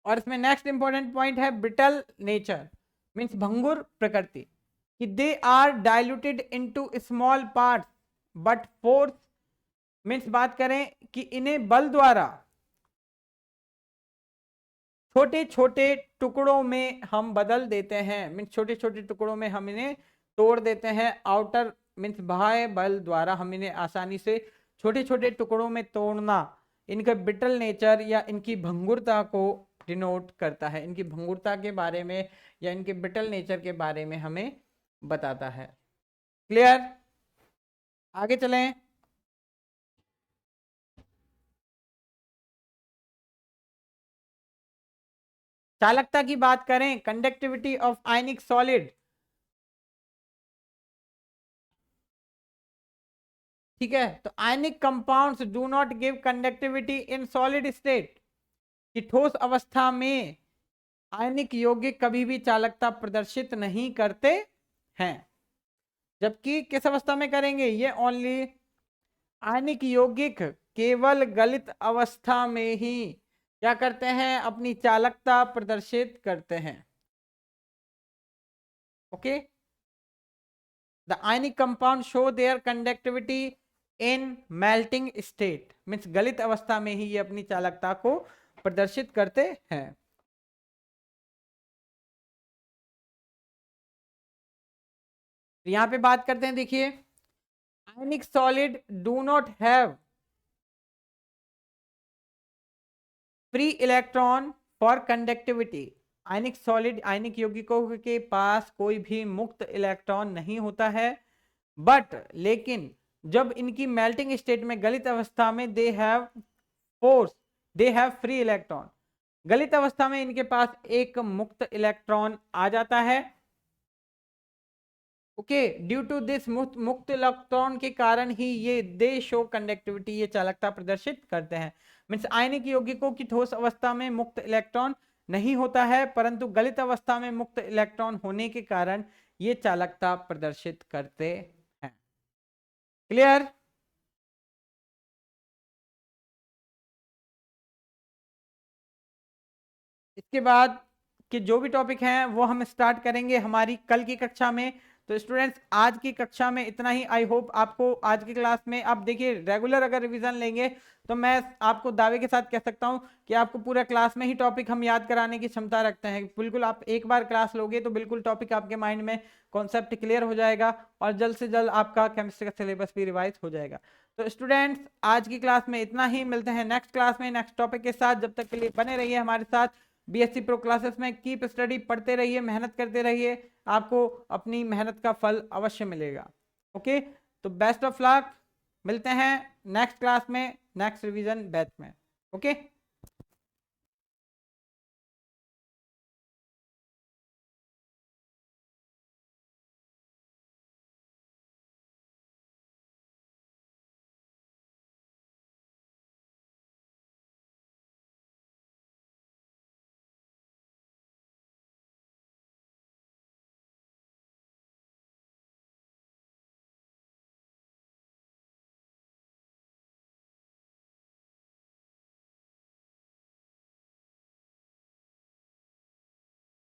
और इसमें नेक्स्ट इंपॉर्टेंट पॉइंट है ब्रिटल नेचर मीन्स भंगुर प्रकृति, कि they are diluted into small parts but force. Means बात करें कि इन्हें बल द्वारा छोटे छोटे टुकड़ों में हम बदल देते हैं। मीन्स छोटे छोटे टुकड़ों में हम इन्हें तोड़ देते हैं। आउटर मीन्स बाह्य बल द्वारा हम इन्हें आसानी से छोटे छोटे टुकड़ों में तोड़ना इनका ब्रिटल नेचर या इनकी भंगुरता को डिनोट करता है। इनकी भंगुरता के बारे में या इनके ब्रिटल नेचर के बारे में हमें बताता है। क्लियर? आगे चलें। चालकता की बात करें, कंडक्टिविटी ऑफ आयनिक सॉलिड, ठीक है। तो ionic compounds do not give conductivity in solid state, कि ठोस अवस्था में आयनिक यौगिक कभी भी चालकता प्रदर्शित नहीं करते हैं, जबकि किस अवस्था में करेंगे, ये ओनली आयनिक यौगिक केवल गलित अवस्था में ही क्या करते हैं, अपनी चालकता प्रदर्शित करते हैं। Okay, the ionic compound show their conductivity in melting state, means गलित अवस्था में ही ये अपनी चालकता को प्रदर्शित करते हैं। यहां पे बात करते हैं, देखिए ionic solid do not have free electron for conductivity. Ionic solid, ionic यौगिकों के पास कोई भी मुक्त इलेक्ट्रॉन नहीं होता है, बट लेकिन जब इनकी मेल्टिंग स्टेट में गलित अवस्था में they have force, they have free electron, गलित अवस्था में इनके पास एक मुक्त इलेक्ट्रॉन आ जाता है। ओके, ड्यू टू दिस मुक्त इलेक्ट्रॉन के कारण ही ये दे शो कंडक्टिविटी, ये चालकता प्रदर्शित करते हैं। मीन्स आयनिक यौगिकों की ठोस अवस्था में मुक्त इलेक्ट्रॉन नहीं होता है, परंतु गलित अवस्था में मुक्त इलेक्ट्रॉन होने के कारण ये चालकता प्रदर्शित करते हैं। क्लियर? इसके बाद के जो भी टॉपिक हैं वो हम स्टार्ट करेंगे हमारी कल की कक्षा में। तो स्टूडेंट्स आज की कक्षा में इतना ही। आई होप आपको आज की क्लास में, आप देखिए रेगुलर अगर रिवीजन लेंगे तो मैं आपको दावे के साथ कह सकता हूं कि आपको पूरा क्लास में ही टॉपिक हम याद कराने की क्षमता रखते हैं। बिल्कुल आप एक बार क्लास लोगे तो बिल्कुल टॉपिक आपके माइंड में, कॉन्सेप्ट क्लियर हो जाएगा और जल्द से जल्द आपका केमिस्ट्री का सिलेबस भी रिवाइज हो जाएगा। तो स्टूडेंट्स आज की क्लास में इतना ही, मिलते हैं नेक्स्ट क्लास में नेक्स्ट टॉपिक के साथ। जब तक के लिए बने रहिए हमारे साथ बीएससी प्रो क्लासेस में। कीप स्टडी, पढ़ते रहिए, मेहनत करते रहिए, आपको अपनी मेहनत का फल अवश्य मिलेगा। ओके, तो बेस्ट ऑफ लक, मिलते हैं नेक्स्ट क्लास में नेक्स्ट रिवीजन बैच में। ओके।